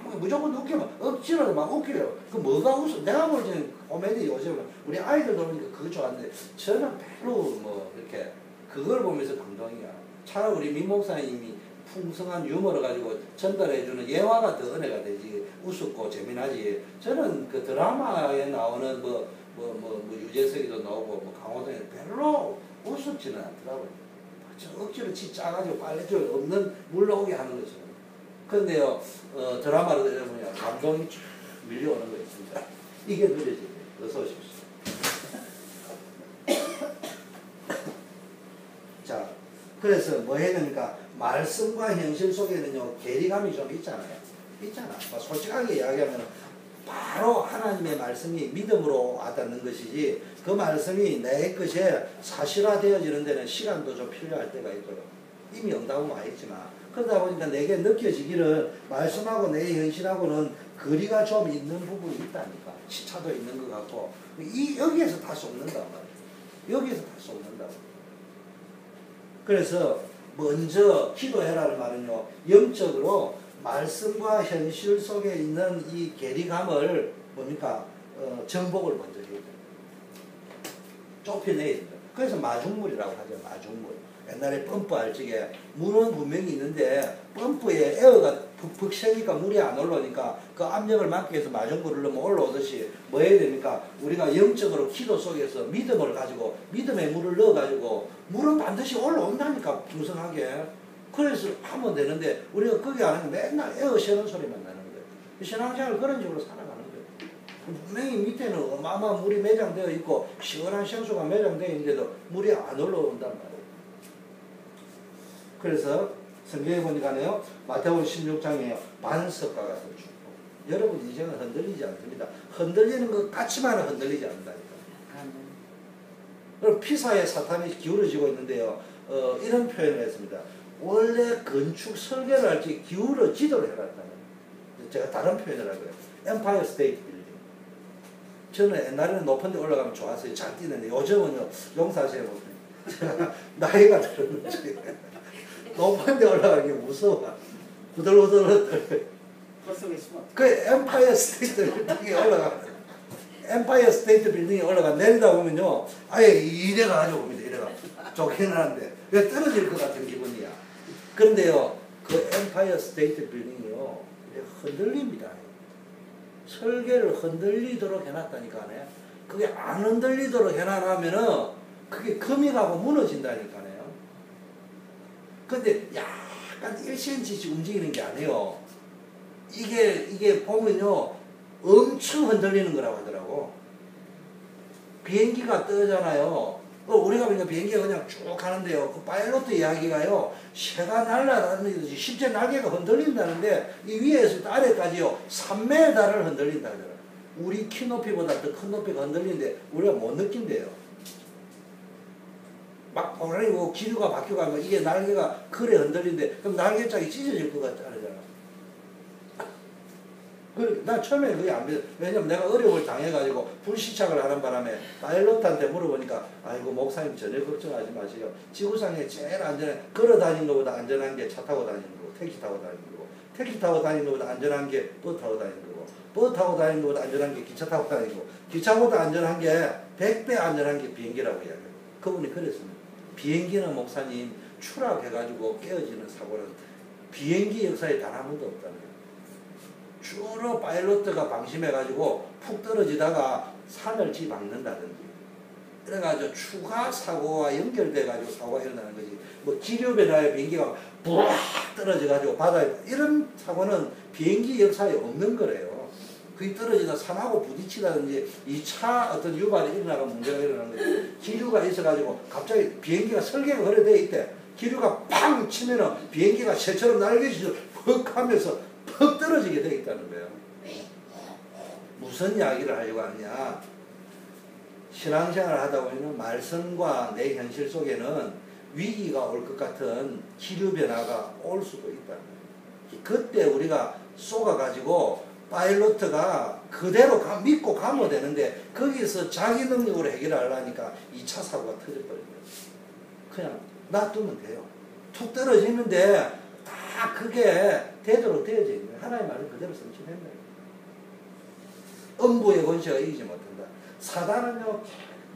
뭐 무조건 웃기면 억지로도 막 웃기려고. 그 뭐가 웃어? 내가 볼 때는 코미디 요즘은 우리 아이들도 보니까 그거 좋아하는데 저는 별로 뭐 이렇게 그걸 보면서 감동이야. 차라리 우리 민 목사님이 풍성한 유머를 가지고 전달해주는 예화가 더 은혜가 되지. 우습고 재미나지. 저는 그 드라마에 나오는 유재석이도 나오고 강호동이 별로 우습지는 않더라고요. 억지로 짜가지고 빨래줄 없는 물러오게 하는 거죠. 그런데요, 드라마를 들으면 감동이 쫙 밀려오는 거 있습니다. 이게 누려져야 돼요. 어서 오십시오. 자, 그래서 뭐 해야 됩니까? 말씀과 현실 속에는요, 괴리감이 좀 있잖아요. 솔직하게 이야기하면 바로 하나님의 말씀이 믿음으로 와닿는 것이지 그 말씀이 내 것에 사실화되어지는 데는 시간도 좀 필요할 때가 있고요. 이미 응답은 와 있지만 그러다 보니까 내게 느껴지기를 말씀하고 내 현실하고는 거리가 좀 있는 부분이 있다니까. 시차도 있는 것 같고 여기에서 다 쏟는단 말이에요. 여기에서 다 쏟는다고. 그래서 먼저 기도해라는 말은요. 영적으로 말씀과 현실 속에 있는 이 괴리감을 뭡니까? 정복을 먼저 해야 됩니다. 좁혀내야 됩니다. 그래서 마중물이라고 하죠. 마중물. 옛날에 펌프 알적에 물은 분명히 있는데 펌프에 에어가 푹푹 새니까 물이 안 올라오니까 그 압력을 막기 위해서 마중물을 넣으면 올라오듯이 뭐 해야 됩니까? 우리가 영적으로 기도 속에서 믿음을 가지고 믿음에 물을 넣어가지고 물은 반드시 올라온다니까 풍성하게. 그래서 하면 되는데 우리가 그게 안 하면 맨날 에어 새는 소리만 나는 거예요. 신앙생활 그런 식으로 살아가는 거예요. 분명히 밑에는 어마어마한 물이 매장되어 있고 시원한 생수가 매장되어 있는데도 물이 안 올라온단 말이에요. 그래서 성경에 보니까요, 마태복음 16장에 반석과 같은 축복. 여러분 인생은 흔들리지 않습니다. 흔들리는 것 같지만 흔들리지 않는다니까. 그럼 피사에 사탄이 기울어지고 있는데요, 이런 표현을 했습니다. 원래 건축 설계를 할 때 기울어지도록 해놨다는. 제가 다른 표현을 하고요. 엠파이어 스테이트 빌딩. 저는 옛날에는 높은 데 올라가면 좋았어요. 잘 뛰는데 요즘은요, 용사하세요. 제가 나이가 들었는지 높은 데 올라가기 무서워. 후들후들. 그 엠파이어 스테이트 빌딩에 올라가면 엠파이어 스테이트 빌딩에 올라가 내리다 보면요, 아예 이래가 가지고 옵니다. 이래가 쫓겨나는데 왜 떨어질 것 같은 기분이야. 그런데요, 그 엠파이어 스테이트 빌딩이요, 흔들립니다. 설계를 흔들리도록 해놨다니까요. 그게 안 흔들리도록 해놔라면은 그게 금이 가고 무너진다니까요. 근데 약간 1cm씩 움직이는 게 아니에요. 이게 보면요, 엄청 흔들리는 거라고 하더라고. 비행기가 뜨잖아요. 우리가 보니까 비행기가 그냥 쭉 가는데요, 그 파일로트 이야기가요, 새가 날아다니듯이 실제 날개가 흔들린다는데 이 위에서 아래까지요 3m를 흔들린다 그러더라고요. 우리 키 높이보다 더 큰 높이가 흔들리는데 우리가 못 느낀대요. 막 보라니고 기류가 바뀌어가면 이게 날개가 그래 흔들리는데 그럼 날개짝이 찢어질 것 같잖아요. 난 처음에 그게 안 믿어. 왜냐면 내가 어려움을 당해가지고 불시착을 하는 바람에 파일럿한테 물어보니까, 아이고 목사님 전혀 걱정하지 마세요. 지구상에 제일 안전한, 걸어 다니는 것보다 안전한 게 차 타고 다니는 거고, 택시 타고 다니는 거고, 택시 타고 다니는 것보다 안전한 게 버스 타고 다니는 거고, 버스 타고 다니는 것보다 안전한 게 기차 타고 다니는 거고, 기차보다 안전한 게 100배 안전한 게 비행기라고 이야기해요. 그분이 그랬습니다. 비행기는 목사님 추락해가지고 깨어지는 사고는 비행기 역사에 단 한 번도 없다는 거예요. 주로 파일럿가 방심해가지고 푹 떨어지다가 산을 뒤박는다든지 그래가지고 추가 사고와 연결돼가지고 사고가 일어나는 거지. 뭐 기류변화에 비행기가 부악 떨어져가지고 바다에, 이런 사고는 비행기 역사에 없는 거래요. 그게 떨어지다 산하고 부딪히다든지 2차 어떤 유발이 일어나고 문제가 일어나는 거지. 기류가 있어가지고 갑자기 비행기가 설계가 그래 돼 있대. 기류가 팡 치면은 비행기가 새처럼 날개짓을 퍽 하면서 퍽 떨어지게 되어 있다는 거예요. 무슨 이야기를 하려고 하냐. 신앙생활을 하다 보면 말씀과 내 현실 속에는 위기가 올 것 같은 기류변화가 올 수도 있다는 거예요. 그때 우리가 쏘가가지고 파일럿가 그대로 믿고 가면 되는데 거기서 자기 능력으로 해결하려니까 2차 사고가 터져버린 거예요. 그냥 놔두면 돼요. 툭 떨어지는데 다 그게 되도록 되어져 있는 거예요. 하나의 말을 그대로 성취된다. 음부의 권세가 이기지 못한다. 사단은요,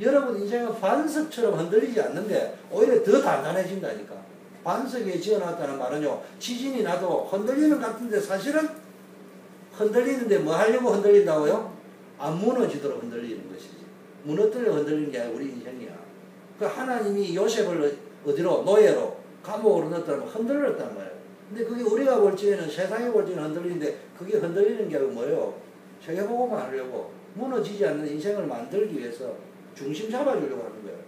여러분 인생은 반석처럼 흔들리지 않는데 오히려 더 단단해진다니까. 반석에 지어놨다는 말은요, 지진이 나도 흔들리는 것 같은데 사실은 흔들리는데 뭐 하려고 흔들린다고요? 안 무너지도록 흔들리는 것이지. 무너뜨려 흔들리는 게 아니라 우리 인생이야. 그 하나님이 요셉을 어디로? 노예로 감옥으로 넣었다면 흔들렸단 말이에요. 근데 그게 우리가 볼 적에는, 세상이 볼 적에는 흔들리는데 그게 흔들리는 게 뭐예요? 세계복음을 하려고, 무너지지 않는 인생을 만들기 위해서 중심 잡아주려고 하는 거예요.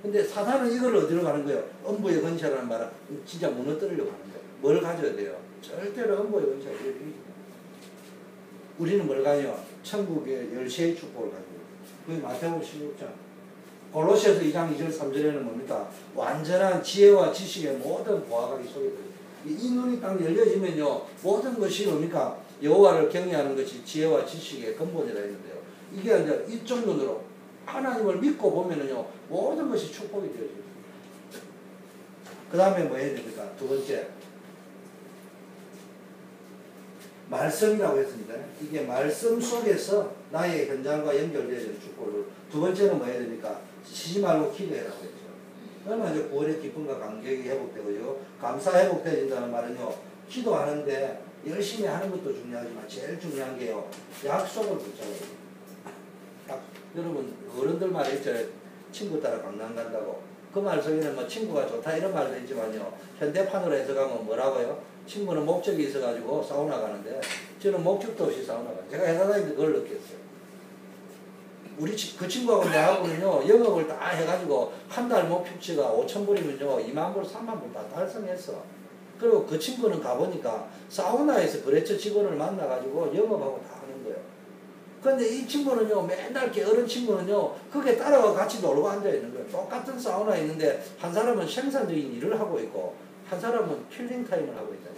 근데 사단은 이걸 어디로 가는 거예요? 음부의 권세라는 말은 진짜 무너뜨리려고 하는 거예요. 뭘 가져야 돼요? 절대로 음부의 권세가 이기지 못해요. 우리는 뭘 가요? 천국의 열쇠의 축복을 가지고. 그게 마태복음 16장. 골로새서 2장 2절 3절에는 뭡니까? 완전한 지혜와 지식의 모든 보화가 이 속에 들어있어요. 이 눈이 딱 열려지면요, 모든 것이 뭡니까? 여호와를 경외하는 것이 지혜와 지식의 근본이라 했는데요. 이게 이제 이쪽 눈으로 하나님을 믿고 보면은요, 모든 것이 축복이 되어져요. 그 다음에 뭐 해야 됩니까? 두 번째. 말씀이라고 했습니다. 이게 말씀 속에서 나의 현장과 연결되어지는 축복을. 두 번째는 뭐 해야 됩니까? 쉬지 말고 기도해라고 했죠. 얼마나 이제 구원의 기쁨과 감격이 회복되고요. 감사 회복되어진다는 말은요. 기도하는데 열심히 하는 것도 중요하지만 제일 중요한 게요. 약속을 붙잡아야 돼요. 여러분 어른들 말에 있죠. 친구 따라 강남 간다고. 그 말 속에는 뭐 친구가 좋다 이런 말도 있지만요. 현대판으로 해석하면 뭐라고요? 친구는 목적이 있어가지고 사우나 가는데 저는 목적도 없이 사우나 가요. 제가 회사 다닐 때 그걸 느꼈어요. 그 친구하고 나하고는요, 영업을 다 해가지고 한 달 목표치가 5,000불이면요, 20,000불, 30,000불 다 달성했어. 그리고 그 친구는 가보니까 사우나에서 거래처 직원을 만나가지고 영업하고 다 하는 거예요. 근데 이 친구는요, 맨날 게으른 친구는요, 거기에 따라가 같이 놀고 앉아있는 거예요. 똑같은 사우나에 있는데 한 사람은 생산적인 일을 하고 있고 한 사람은 킬링타임을 하고 있다.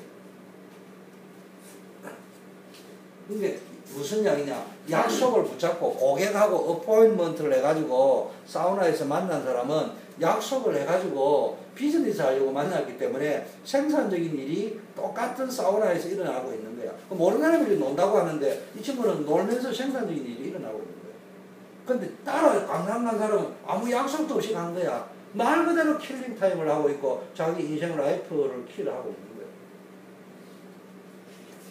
이게 무슨 이야기냐? 약속을 붙잡고 고객하고 어포인먼트를 해가지고 사우나에서 만난 사람은 약속을 해가지고 비즈니스 하려고 만났기 때문에 생산적인 일이 똑같은 사우나에서 일어나고 있는 거야. 모르는 사람들이 논다고 하는데 이 친구는 놀면서 생산적인 일이 일어나고 있는 거야. 근데 따라 강남 간 사람은 아무 약속도 없이 간 거야. 말 그대로 킬링 타임을 하고 있고 자기 인생 라이프를 킬하고 있는 거야.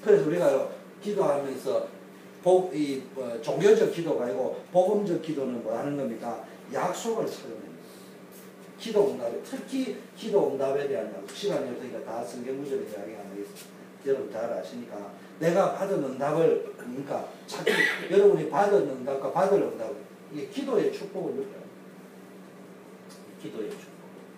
그래서 우리가 기도하면서 종교적 기도가 아니고 복음적 기도는 뭐 하는 겁니까? 약속을 찾아내는 거예요. 기도 응답에, 특히 기도 응답에 대한 약속. 시간이 없으니까 다 성경구절을 이야기 안 하겠습니다. 여러분 잘 아시니까 내가 받은 응답을 그러니까 찾기, 여러분이 받은 응답과 받을 응답, 이게 기도의 축복을 느껴요. 기도의 축복.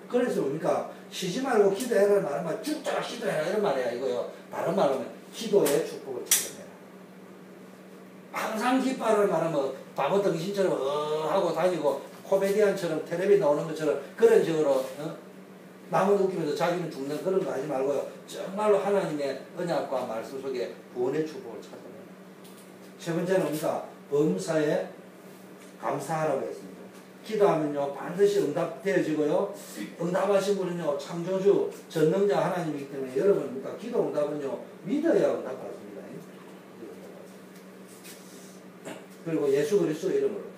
그래서 그러니까 쉬지 말고 기도해라 말하면 죽도록 기도해라 이런 말이야 이거요. 다른 말로 하면 기도의 축복을 찾아내라. 항상 깃발을 말하면 바보 덩신처럼 하고 다니고 코미디언처럼 텔레비 나오는 것처럼 그런 식으로 남을 웃기면서 자기는 죽는 그런 거 하지 말고요. 정말로 하나님의 언약과 말씀 속에 구원의 축복을 찾아내라. 세 번째는 뭡니까? 범사에 감사하라고 했습니다. 기도하면요 반드시 응답되어지고요. 응답하신 분은요 창조주 전능자 하나님이기 때문에 여러분 그러니까 기도 응답은요 믿어야 응답받습니다. 그리고 예수 그리스도 이름으로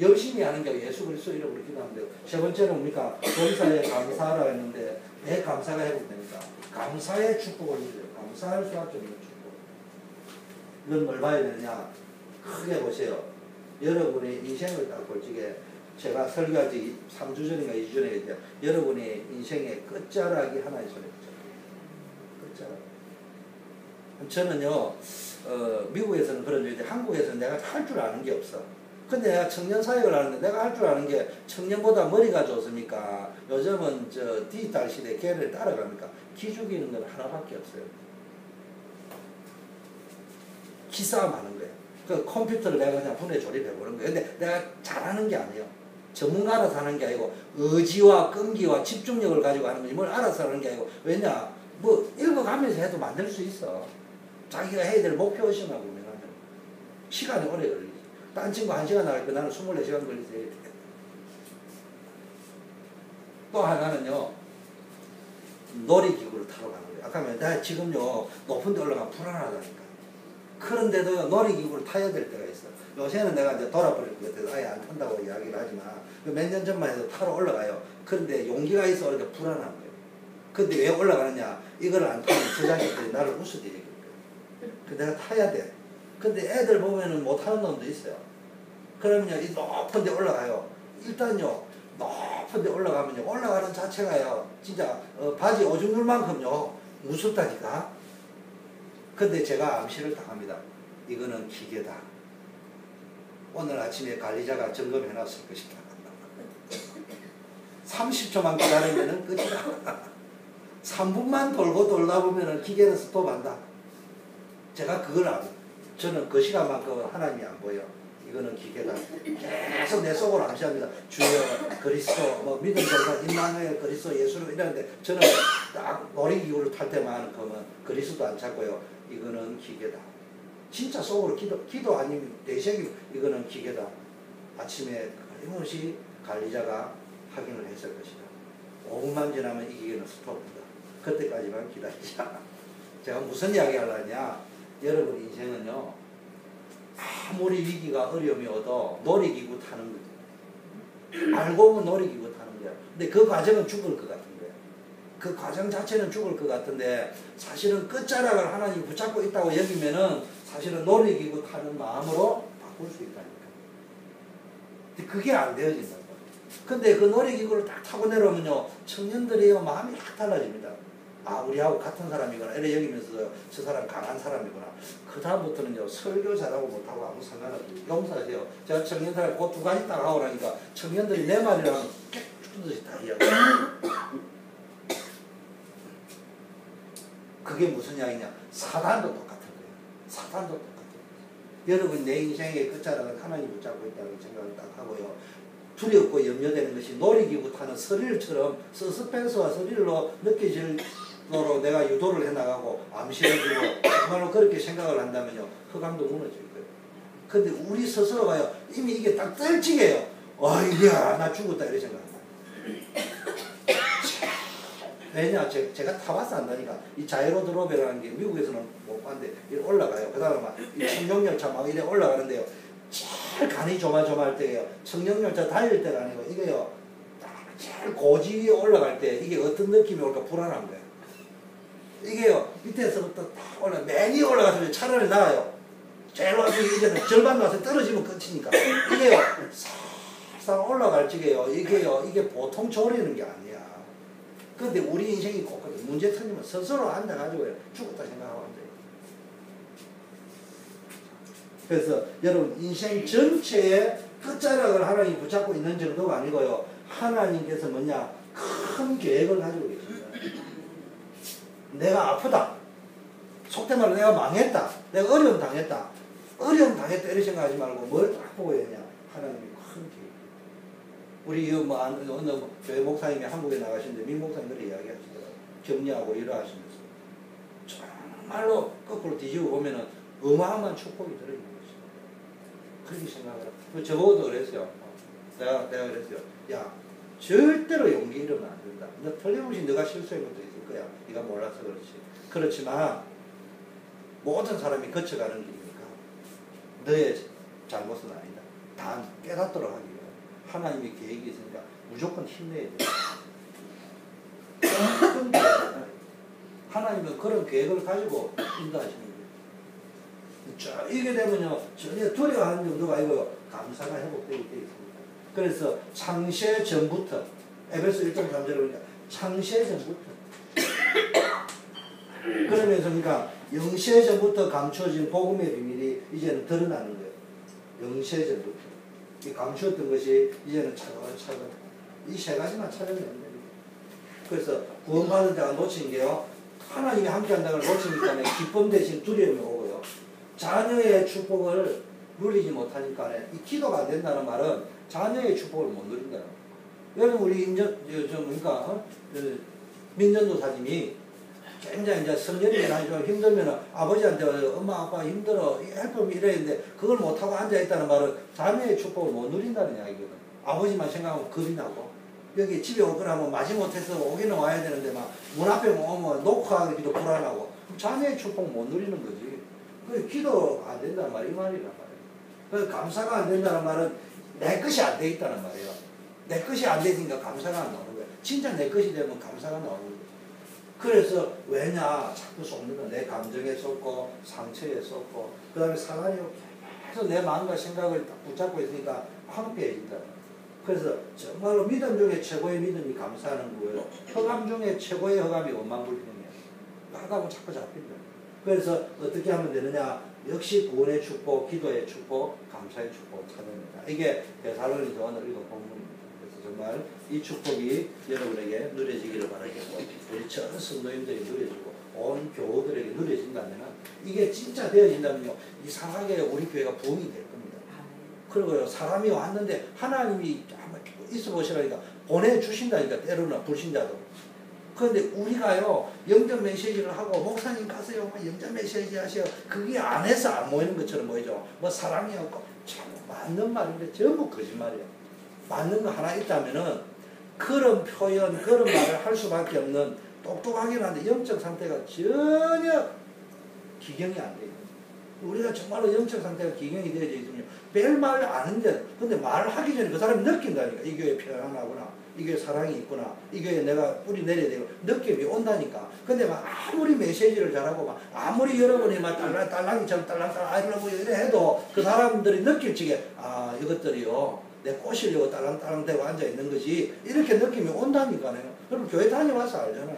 열심히 하는 게 예수 그리스도 이름으로 기도하면 돼요. 세 번째는 뭡니까? 범사에 감사하라 했는데 왜 감사가 회복됩니까? 감사의 축복을 믿어요. 감사할 수밖에 없는 축복. 이건 뭘 봐야 되느냐? 크게 보세요. 여러분의 인생을 딱 볼 적에 제가 설교한 지 3주 전인가 2주 전에 했죠. 여러분의 인생의 끝자락이 하나의 손에 붙잡혀요. 끝자락. 저는요 미국에서는 그런 줄인데 한국에서는 내가 할 줄 아는 게 없어. 근데 내가 청년 사역을 하는데 내가 할 줄 아는 게 청년보다 머리가 좋습니까? 요즘은 저 디지털 시대 걔를 따라갑니까? 기죽이는 건 하나밖에 없어요. 기싸움 하는 거예요. 그 컴퓨터를 내가 그냥 분해 조립해보는 거예요. 근데 내가 잘하는 게 아니에요. 전문가라서 하는 게 아니고 의지와 끈기와 집중력을 가지고 하는 거지 뭘 알아서 하는 게 아니고 왜냐? 뭐 읽어가면서 해도 만들 수 있어. 자기가 해야 될 목표의식만 보면 하면 시간이 오래 걸리지. 딴 친구 1시간 나갈 때 나는 24시간 걸려서 해야 돼. 또 하나는요 놀이기구를 타러 가는 거예요. 아까 내가 지금요 높은 데 올라가면 불안하다니까. 그런데도 놀이기구를 타야 될 때가 있어. 요새는 내가 이제 돌아버릴 것 같아서 아예 안 탄다고 이야기를 하지만 몇 년 전만 해도 타러 올라가요. 그런데 용기가 있어 이렇게 불안한 거예요. 근데 왜 올라가느냐? 이걸 안 타면 저 자식들이 나를 웃어대기. 내가 타야 돼. 근데 애들 보면은 못하는 놈도 있어요. 그러면요, 이 높은 데 올라가요. 일단요, 높은 데 올라가면요, 올라가는 자체가요, 진짜, 바지 오줌물만큼요, 무섭다니까. 근데 제가 암시를 당합니다. 이거는 기계다. 오늘 아침에 관리자가 점검해 놨을 것이다. 30초만 기다리면은 끝이다. 3분만 돌고 돌다 보면은 기계는 스톱한다. 제가 그걸 알고 저는 그 시간만큼은 하나님이 안 보여. 이거는 기계다. 계속 내 속으로 암시합니다. 주여 그리스도 뭐 믿음 전사 임마누엘 그리스도 예수로 이러는데 저는 딱 놀이기구를 탈 때만 그러면 그리스도 안 찾고요. 이거는 기계다. 진짜 속으로 기도 아니면 대시하기 이거는 기계다. 아침에 끊임없이 관리자가 확인을 했을 것이다. 5분만 지나면 이 기계는 스톱한다. 그때까지만 기다리자. 제가 무슨 이야기 하려냐. 여러분 인생은요. 아무리 위기가 어려움이 오도 놀이기구 타는 거죠. 알고 보면 놀이기구 타는 거야. 근데 그 과정은 죽을 것 같은 거야. 그 과정 자체는 죽을 것 같은데 사실은 끝자락을 하나님이 붙잡고 있다고 여기면은 사실은 놀이기구 타는 마음으로 바꿀 수 있다니까. 근데 그게 안 되어진다고. 근데 그 놀이기구를 딱 타고 내려오면요. 청년들이요. 마음이 확 달라집니다. 아, 우리하고 같은 사람이구나. 이래 여기면서 저 사람 강한 사람이구나. 그 다음부터는요. 설교 잘하고 못하고 아무 상관없어요. 용서하세요. 제가 청년들 그 두 가지 딱 하고 나니까 청년들이 내 말이랑 깨끗이 다 이해하고. 그게 무슨 이야기냐. 사단도 똑같은 거예요. 사단도 똑같은 거예요. 여러분 내 인생의 끝자락은 하나님 붙잡고 있다는 생각을 딱 하고요. 두렵고 염려되는 것이 놀이기구 타는 스릴처럼 서스펜스와 스릴로 느껴질도록 내가 유도를 해나가고 암시해주고 정말로 그렇게 생각을 한다면요. 흑암도 무너질 거예요. 근데 우리 스스로가요. 이미 이게 딱 떨치게요. 이야 나 죽었다 이렇게 생각합니다. 왜냐 제가 타봐서 안다니까. 이 자이로드 로베라는 게 미국에서는 못 봤는데 이렇게 올라가요. 그 다음에 막 이 청룡열차 막 이래 올라가는데요. 제일 간이 조마조마할 때예요. 청룡열차 달릴 때가 아니고 이게요. 제일 고지 위에 올라갈 때 이게 어떤 느낌이 올까 불안한 거예요. 이게요. 밑에서부터 딱 맨 위에 올라가서 차라리 나아요. 제일 와서 이제는 절반 와서 떨어지면 끝이니까. 이게요. 살살 올라갈 적에요. 이게 보통 졸이는 게 아니야. 근데 우리 인생이 꼭 그래. 문제 터지면 스스로 앉아가지고 죽었다 생각하고 앉아요. 그래서 여러분 인생 전체에 끝자락을 하나님이 붙잡고 있는 정도가 아니고요. 하나님께서 뭐냐 큰 계획을 가지고 계십니다. 내가 아프다. 속된 말로 내가 망했다. 내가 어려움 당했다. 어려움 당했다 이렇게 생각하지 말고 뭘 딱 보고 해야 하냐. 하나님이 큰 계획. 우리 어느 교회 목사님이 한국에 나가시는데 민 목사님 그렇게 이야기하시더라고요. 격려하고 일하시면서 정말로 거꾸로 뒤집어 보면은 어마어마한 축복이 들어있는 것입니다. 그렇게 생각을 해요. 저보고도 그랬어요. 내가 그랬어요. 야 절대로 용기 잃으면 안 된다. 너 틀림없이 너가 실수한 것도 있을 거야. 네가 몰라서 그렇지. 그렇지만 모든 사람이 거쳐가는 길이니까 너의 잘못은 아니다. 단 깨닫도록 하기 위해 하나님의 계획이 있으니까 무조건 힘내야 돼. 하나님은 그런 계획을 가지고 인도하시는 거예요. 이게 되면요 전혀 두려워하는 정도가 아니고요 감사가 회복되게 되어 있습니다. 그래서 창세 전부터 에베소 1장 3절에 보니까 창세 전부터 그러면서 그러니까 영세 전부터 감춰진 복음의 비밀이 이제는 드러나는 거예요. 영세 전부터 이 감추었던 것이 이제는 차근차근 이 세 가지만 찾아내면 됩니다. 그래서 구원받은 자가 놓친 게요 하나님이 함께한다는 걸 놓치니까 기쁨 대신 두려움이 오고요 자녀의 축복을 누리지 못하니까 이 기도가 안 된다는 말은 자녀의 축복을 못 누린다는 거예요. 여러분 우리 민전도사님이 굉장히 이제 성년이나 좀 힘들면 아버지한테 엄마 아빠 힘들어 헬프미 이랬는데 그걸 못하고 앉아있다는 말은 자녀의 축복을 못 누린다는 이야기거든. 아버지만 생각하면 겁이 나고 여기 집에 올 거라면 마지못해서 오기는 와야 되는데 막 문 앞에 오면 녹화하기도 불안하고 자녀의 축복 못 누리는 거지. 그 기도 안 된다는 말이 이 말이란 말이에요. 그래서 감사가 안 된다는 말은 내 것이 안 돼 있다는 말이에요. 내 것이 안 되니까 감사가 안 나오는 거예요. 진짜 내 것이 되면 감사가 나오는 거예요. 그래서 왜냐 자꾸 속는 내 감정에 쏟고 상처에 쏟고 그 다음에 사단이 계속 내 마음과 생각을 붙잡고 있으니까 황폐해진다. 그래서 정말로 믿음 중에 최고의 믿음이 감사하는 거예요. 허감 중에 최고의 허감이 원망불평이에요. 하다보면 자꾸 잡힌다. 그래서 어떻게 하면 되느냐 역시 구원의 축복, 기도의 축복, 감사의 축복 찾아냅니다. 이게 데살로니서 오늘 읽은 본문입니다. 그래서 정말 이 축복이 여러분에게 누려지기를 바라겠고 우리 전 성도님들이 누려지고 온 교우들에게 누려진다면 이게 진짜 되어진다면요 이상하게 우리 교회가 부흥이 될 겁니다. 그리고요 사람이 왔는데 하나님이 한번 있어 보시라니까 보내주신다니까 때로는 불신자도. 그런데 우리가요 영접 메시지를 하고 목사님 가세요 영접 메시지 하세요 그게 안 해서 안 모이는 것처럼 보이죠. 뭐 사랑이 없고 참 맞는 말인데 전부 거짓말이에요. 맞는 거 하나 있다면은 그런 표현 그런 말을 할 수밖에 없는 똑똑하긴 한데 영적 상태가 전혀 기경이 안 돼요. 우리가 정말로 영적 상태가 기경이 되어져 있으면 별 말 아는데 근데 말하기 전에 그 사람이 느낀다니까. 이 교회 편안하구나, 이 교회 사랑이 있구나, 이 교회 내가 뿌리 내려야 되고 느낌이 온다니까. 근데 막 아무리 메시지를 잘하고 막 아무리 여러분이 막 딸랑이처럼 딸랑딸랑 아이라고 이래 해도 그 사람들이 느낄 적에 아 이것들이요 내 꼬시려고 딸랑딸랑 대고 앉아있는 거지 이렇게 느낌이 온다니까요. 그럼 교회 다녀와서 알잖아요.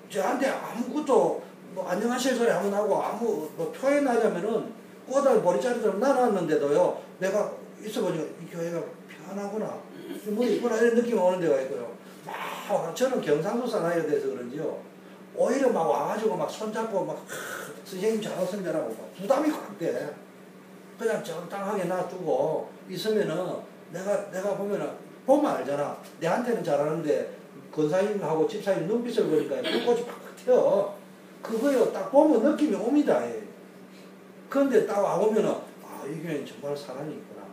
저한테 아무것도 뭐 안녕하세요 소리 한번 하고 아무 뭐 표현하자면은 꼬다리 보리자루처럼 날아왔는데도요 내가 있어보니까 이 교회가 편하구나 뭐 있구나 이런 느낌이 오는 데가 있고요. 막 저는 경상도 사나이가 돼서 그런지요 오히려 막 와가지고 막 손잡고 막 선생님 잘하신다라고 막 부담이 확 돼. 그냥 적당하게 놔두고 있으면은 내가 보면 알잖아. 내한테는 잘하는데 권사님하고 집사님 눈빛을 보니까 불꽃이 팍 튀어. 그거요 딱 보면 느낌이 옵니다. 그런데 딱 와보면은 아 이 교회는 정말 사랑이 있구나,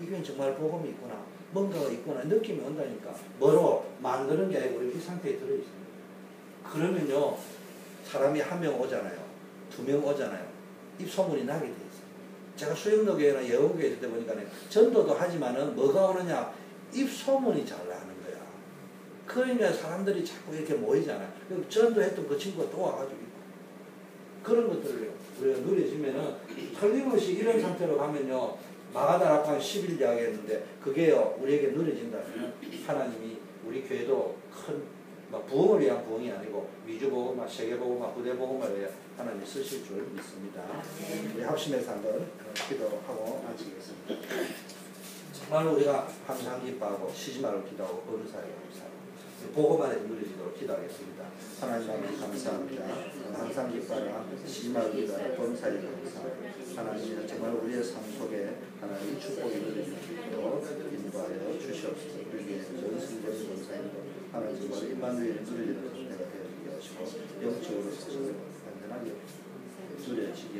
이 교회는 정말 복음이 있구나, 뭔가가 있구나 느낌이 온다니까. 뭐로 만드는 게 아니고 이 상태에 들어있습니다. 그러면요 사람이 한 명 오잖아요, 두 명 오잖아요, 입소문이 나게 돼 있어요. 제가 수영로교회나 예원교회 있을 때 보니까 전도도 하지만은 뭐가 오느냐 입소문이 잘 나는 거야. 그러니까 사람들이 자꾸 이렇게 모이잖아요. 전도했던 그 친구가 또 와가지고 있고. 그런 것들을 우리가 누려지면은 틀림없이 이런 상태로 가면요 마가다 아까 10일 이야기했는데 그게요 우리에게 누려진다면 하나님이 우리 교회도 큰 막 부흥을 위한 부흥이 아니고 위주복음화, 세계복음화, 부대복음을 위해 하나님이 쓰실 줄 믿습니다. 우리 합심해서 한번 기도하고 마치겠습니다. 정말 우리가 항상 기뻐하고 쉬지 말고 기도하고 범사에 감사하고 복음 안에 누려지도록 기도하겠습니다. 하나님 감사합니다. 항상 기뻐하라, 쉬지 말고 기도하라, 범사에 감사하고 하나님 정말 우리의 삶 속에 하나님의 축복이 누려질 수 있도록 인도하여 주시옵소서. 우리에게 전 성도의 범사님도 하나님 정말 임마누엘이 누려지는 상태가 되어지게 하시고 영적으로 사실 완전하게 누려지게